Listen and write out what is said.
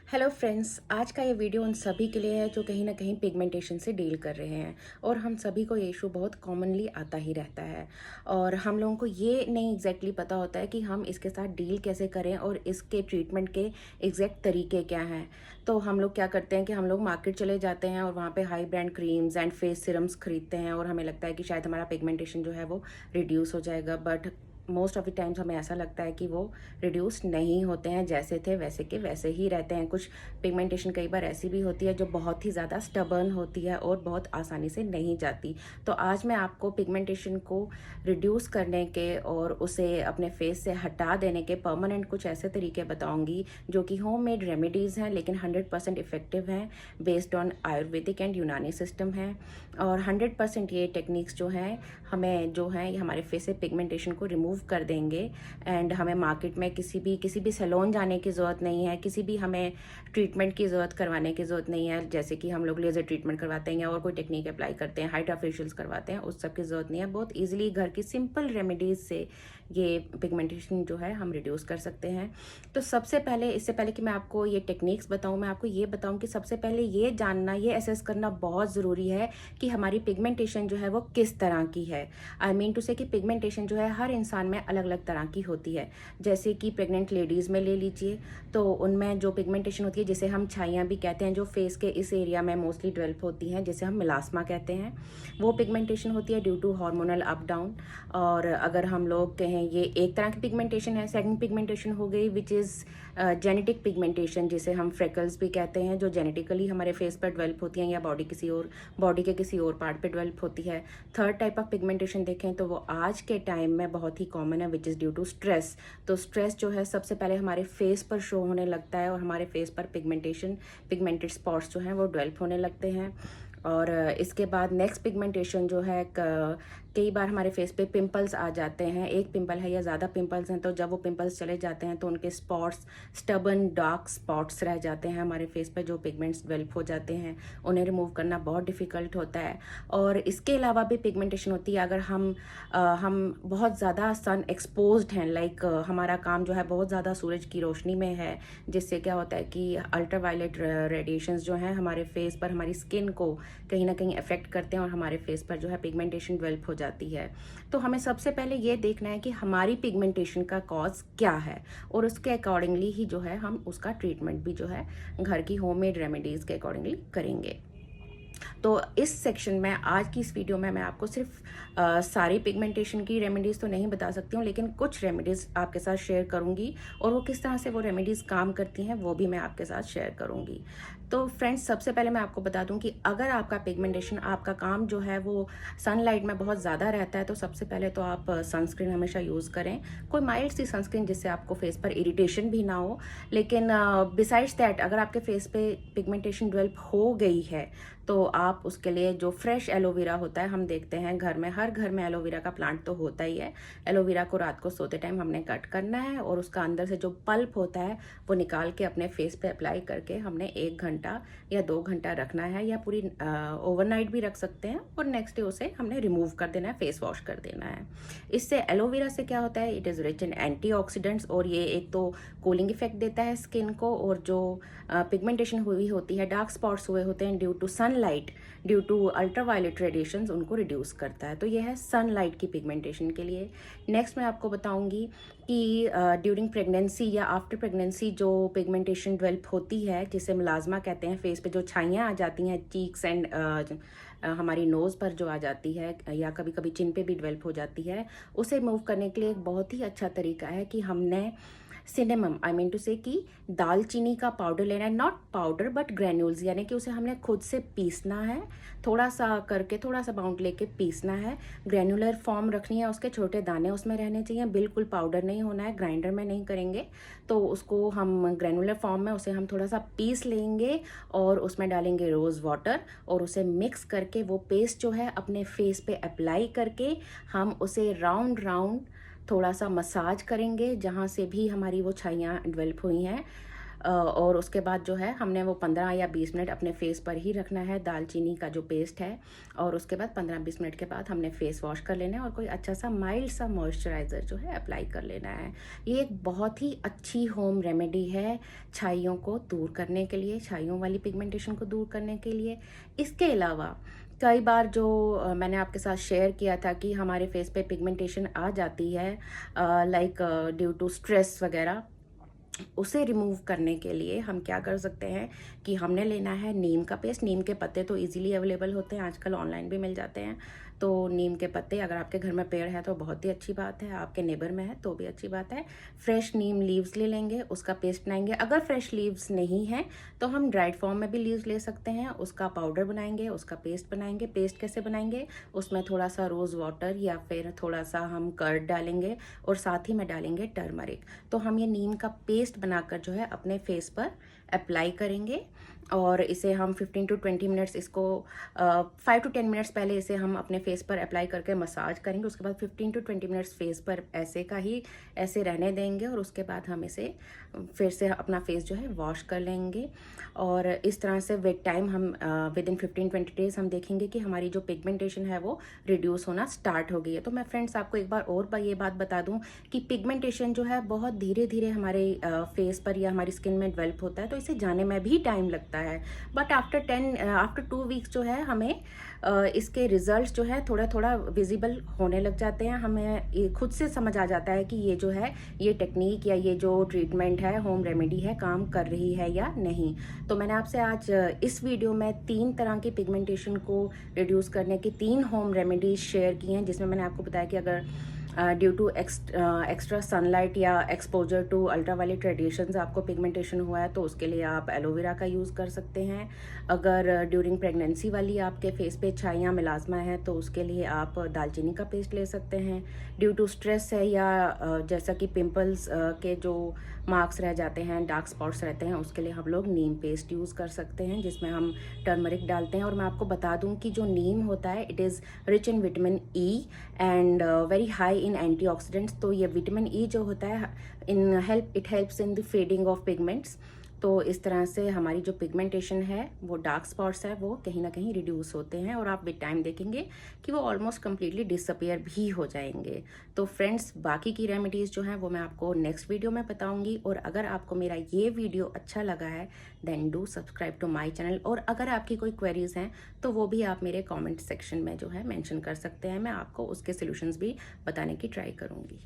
Hello friends, आज का ये वीडियो उन सभी के लिए है जो कहीं ना कहीं पिगमेंटेशन से डील कर रहे हैं। और हम सभी को ये इशू बहुत कॉमनली आता ही रहता है और हम लोगों को ये नहीं एग्जैक्टली पता होता है कि हम इसके साथ डील कैसे करें और इसके ट्रीटमेंट के एग्जैक्ट तरीके क्या हैं। तो हम लोग क्या करते हैं कि हम लोग मार्केट चले जाते हैं और वहाँ पे high brand creams and face serums खरीदते हैं और हमें लगता है कि शायद हमारा पिगमेंटेशन जो है वो रिड्यूस हो जाएगा। But most of the times हमें ऐसा लगता है कि वो रिड्यूस नहीं होते हैं, जैसे थे वैसे के वैसे ही रहते हैं। कुछ पिगमेंटेशन कई बार ऐसी भी होती है जो बहुत ही ज़्यादा स्टबर्न होती है और बहुत आसानी से नहीं जाती। तो आज मैं आपको पिगमेंटेशन को रिड्यूस करने के और उसे अपने फेस से हटा देने के परमानेंट कुछ ऐसे तरीके बताऊंगी जो कि होममेड रेमेडीज़ हैं लेकिन 100% इफ़ेक्टिव हैं, बेस्ड ऑन आयुर्वेदिक एंड यूनानी सिस्टम है। और 100% ये टेक्निक्स जो हैं हमें जो है हमारे फेस से पिगमेंटेशन को रिमूव कर देंगे। एंड हमें मार्केट में किसी भी सैलून जाने की ज़रूरत नहीं है, किसी भी हमें ट्रीटमेंट की ज़रूरत करवाने की ज़रूरत नहीं है। जैसे कि हम लोग लेज़र ट्रीटमेंट करवाते हैं या और कोई टेक्निक अप्लाई करते हैं, हाइड्रा फेशियल्स करवाते हैं, उस सब की ज़रूरत नहीं है। बहुत ईजिली घर की सिंपल रेमेडीज़ से ये पिगमेंटेशन जो है हम रिड्यूस कर सकते हैं। तो सबसे पहले, इससे पहले कि मैं आपको ये टेक्निक्स बताऊँ, मैं आपको ये बताऊँ कि सबसे पहले ये जानना, ये असेस करना बहुत ज़रूरी है कि हमारी पिगमेंटेशन जो है वो किस तरह की है। आई मीन टू से कि पिगमेंटेशन जो है हर इंसान में अलग अलग तरह की होती है। जैसे कि प्रेग्नेंट लेडीज़ में ले लीजिए तो उनमें जो पिगमेंटेशन होती है, जिसे हम छाइयाँ भी कहते हैं, जो फेस के इस एरिया में मोस्टली डेवलप होती हैं, जिसे हम मिलास्मा कहते हैं, वो पिगमेंटेशन होती है due to hormonal up down. और अगर हम लोग कहें ये एक तरह की पिगमेंटेशन है। सेकंड पिगमेंटेशन हो गई विच इज़ जेनेटिक पिगमेंटेशन, जिसे हम फ्रेकल्स भी कहते हैं, जो जेनेटिकली हमारे फेस पर डेवलप होती हैं या बॉडी के किसी और पार्ट पे डेवलप होती है। थर्ड टाइप ऑफ पिगमेंटेशन देखें तो वो आज के टाइम में बहुत ही कॉमन है, which is due to stress. तो स्ट्रेस जो है सबसे पहले हमारे फेस पर शो होने लगता है और हमारे फेस पर पिगमेंटेड स्पॉट्स जो हैं वो डेवलप होने लगते हैं। और इसके बाद नेक्स्ट पिगमेंटेशन जो है, कई बार हमारे फेस पे पिंपल्स आ जाते हैं। एक पिंपल है या ज़्यादा पिंपल्स हैं, तो जब वो पिंपल्स चले जाते हैं तो उनके स्पॉट्स, स्टबन डार्क स्पॉट्स रह जाते हैं हमारे फेस पे, जो पिगमेंट्स डेवलप हो जाते हैं, उन्हें रिमूव करना बहुत डिफ़िकल्ट होता है। और इसके अलावा भी पिगमेंटेशन होती है अगर हम बहुत ज़्यादा सन एक्सपोज्ड हैं, लाइक हमारा काम जो है बहुत ज़्यादा सूरज की रोशनी में है, जिससे क्या होता है कि अल्ट्रावायलेट रेडिएशंस जो हैं हमारे फेस पर, हमारी स्किन को कहीं ना कहीं अफेक्ट करते हैं और हमारे फेस पर जो है पिगमेंटेशन डेवलप हो जाती है। तो हमें सबसे पहले ये देखना है कि हमारी पिगमेंटेशन का कॉज क्या है और उसके अकॉर्डिंगली ही जो है हम उसका ट्रीटमेंट भी जो है घर की होममेड रेमेडीज़ के अकॉर्डिंगली करेंगे। तो इस सेक्शन में, आज की इस वीडियो में मैं आपको सिर्फ सारी पिगमेंटेशन की रेमेडीज़ तो नहीं बता सकती हूँ, लेकिन कुछ रेमेडीज़ आपके साथ शेयर करूँगी और वो किस तरह से वो रेमेडीज़ काम करती हैं वो भी मैं आपके साथ शेयर करूँगी। तो फ्रेंड्स, सबसे पहले मैं आपको बता दूं कि अगर आपका पिगमेंटेशन, आपका काम जो है वो सनलाइट में बहुत ज़्यादा रहता है, तो सबसे पहले तो आप सनस्क्रीन हमेशा यूज़ करें, कोई माइल्ड सी सनस्क्रीन जिससे आपको फेस पर इरिटेशन भी ना हो। लेकिन बिसाइड्स दैट, अगर आपके फेस पे पिगमेंटेशन डेवलप हो गई है तो आप उसके लिए जो फ्रेश एलोवेरा होता है, हम देखते हैं घर में, हर घर में एलोवेरा का प्लांट तो होता ही है। एलोवेरा को रात को सोते टाइम हमने कट करना है और उसका अंदर से जो पल्प होता है वो निकाल के अपने फेस पे अप्लाई करके हमने 1 घंटा या 2 घंटा रखना है, या पूरी ओवरनाइट भी रख सकते हैं, और नेक्स्ट डे उसे हमने रिमूव कर देना है, फेस वॉश कर देना है। इससे एलोवेरा से क्या होता है, it is rich in antioxidants, और ये एक तो कूलिंग इफेक्ट देता है स्किन को, और जो पिगमेंटेशन हुई होती है, डार्क स्पॉट्स हुए होते हैं due to sunlight, due to ultraviolet radiations, उनको रिड्यूस करता है। तो यह है सनलाइट की पिगमेंटेशन के लिए। नेक्स्ट मैं आपको बताऊंगी कि ड्यूरिंग प्रेगनेंसी या आफ्टर प्रेगनेंसी जो पिगमेंटेशन डेवलप होती है, जिसे मिलाज़मा कहते हैं, फेस पे जो छाइयाँ आ जाती हैं, चीक्स एंड हमारी नोज़ पर जो आ जाती है या कभी कभी चिन पे भी डेवलप हो जाती है, उसे रिमूव करने के लिए एक बहुत ही अच्छा तरीका है कि हमने सिनेमम, आई मीन टू से कि दालचीनी का पाउडर लेना है, नॉट पाउडर बट ग्रैन्यूल्स, यानी कि उसे हमने खुद से पीसना है, थोड़ा सा करके, थोड़ा सा अमाउंट लेके पीसना है। ग्रैनुलर फॉर्म रखनी है, उसके छोटे दाने उसमें रहने चाहिए, बिल्कुल पाउडर नहीं होना है, ग्राइंडर में नहीं करेंगे। तो उसको हम ग्रैनुलर फॉर्म में, उसे हम थोड़ा सा पीस लेंगे और उसमें डालेंगे रोज़ वाटर, और उसे मिक्स करके वो पेस्ट जो है अपने फेस पे अप्लाई करके हम उसे राउंड राउंड थोड़ा सा मसाज करेंगे, जहाँ से भी हमारी वो छाइयाँ डेवलप हुई हैं। और उसके बाद जो है हमने वो 15 या 20 मिनट अपने फेस पर ही रखना है दालचीनी का जो पेस्ट है, और उसके बाद 15-20 मिनट के बाद हमने फेस वॉश कर लेना है और कोई अच्छा सा माइल्ड सा मॉइस्चराइज़र जो है अप्लाई कर लेना है। ये एक बहुत ही अच्छी होम रेमेडी है छाइयों को दूर करने के लिए, छाइयों वाली पिगमेंटेशन को दूर करने के लिए। इसके अलावा कई बार जो मैंने आपके साथ शेयर किया था कि हमारे फेस पे पिगमेंटेशन आ जाती है लाइक ड्यू टू स्ट्रेस वगैरह, उसे रिमूव करने के लिए हम क्या कर सकते हैं कि हमने लेना है नीम का पेस्ट। नीम के पत्ते तो इजीली अवेलेबल होते हैं, आजकल ऑनलाइन भी मिल जाते हैं। तो नीम के पत्ते, अगर आपके घर में पेड़ है तो बहुत ही अच्छी बात है, आपके नेबर में है तो भी अच्छी बात है। फ्रेश नीम लीव्स ले लेंगे, उसका पेस्ट बनाएंगे। अगर फ्रेश लीव्स नहीं है तो हम ड्राइड फॉर्म में भी लीव्स ले सकते हैं, उसका पाउडर बनाएंगे, उसका पेस्ट बनाएंगे। पेस्ट कैसे बनाएंगे, उसमें थोड़ा सा रोज़ वाटर या फिर थोड़ा सा हम कर्ड डालेंगे और साथ ही में डालेंगे टर्मरिक। तो हम ये नीम का पेस्ट बनाकर जो है अपने फेस पर अप्लाई करेंगे और इसे हम 15 to 20 मिनट्स, इसको 5 to 10 मिनट्स पहले इसे हम अपने फेस पर अप्लाई करके मसाज करेंगे। उसके बाद 15 to 20 मिनट्स फेस पर ऐसे का ही ऐसे रहने देंगे और उसके बाद हम इसे फिर से अपना फेस जो है वॉश कर लेंगे। और इस तरह से विद टाइम हम विद इन 15-20 डेज हम देखेंगे कि हमारी जो पिगमेंटेशन है वो रिड्यूस होना स्टार्ट हो गई है। तो मैं फ्रेंड्स आपको एक बार और ये बात बता दूं कि पिगमेंटेशन जो है बहुत धीरे धीरे हमारे फेस पर या हमारी स्किन में डेवलप होता है, तो इसे जाने में भी टाइम लगता है। बट आफ्टर 2 वीक्स जो है हमें इसके रिजल्ट्स जो है थोड़ा थोड़ा विजिबल होने लग जाते हैं। हमें खुद से समझ आ जाता है कि ये जो है ये टेक्निक या ये जो ट्रीटमेंट है, होम रेमेडी है, काम कर रही है या नहीं। तो मैंने आपसे आज इस वीडियो में 3 तरह की पिगमेंटेशन को रिड्यूस करने की 3 होम रेमेडीज शेयर की हैं, जिसमें मैंने आपको बताया कि अगर ड्यू टू एक्स्ट्रा सनलाइट या एक्सपोजर टू अल्ट्रावायलेट रेडिएशंस आपको पिगमेंटेशन हुआ है तो उसके लिए आप एलोवेरा का यूज़ कर सकते हैं। अगर ड्यूरिंग प्रेगनेंसी वाली आपके फेस पे छाइयाँ मिलाजमा है तो उसके लिए आप दालचीनी का पेस्ट ले सकते हैं। ड्यू टू स्ट्रेस है या जैसा कि पिंपल्स के जो मार्क्स रह जाते हैं, डार्क स्पॉट्स रहते हैं, उसके लिए हम लोग नीम पेस्ट यूज़ कर सकते हैं जिसमें हम टर्मरिक डालते हैं। और मैं आपको बता दूं कि जो नीम होता है it is rich in vitamin E and very high in antioxidants. तो ये विटामिन ई जो होता है it helps in the fading of pigments. तो इस तरह से हमारी जो पिगमेंटेशन है, वो डार्क स्पॉट्स है, वो कहीं ना कहीं रिड्यूस होते हैं और आप विद टाइम देखेंगे कि वो ऑलमोस्ट कम्प्लीटली डिसअपियर भी हो जाएंगे। तो फ्रेंड्स, बाकी की रेमेडीज़ जो हैं वो मैं आपको नेक्स्ट वीडियो में बताऊंगी। और अगर आपको मेरा ये वीडियो अच्छा लगा है then do subscribe to my channel. और अगर आपकी कोई क्वेरीज हैं तो वो भी आप मेरे कॉमेंट सेक्शन में जो है मैंशन कर सकते हैं, मैं आपको उसके सोल्यूशंस भी बताने की ट्राई करूँगी।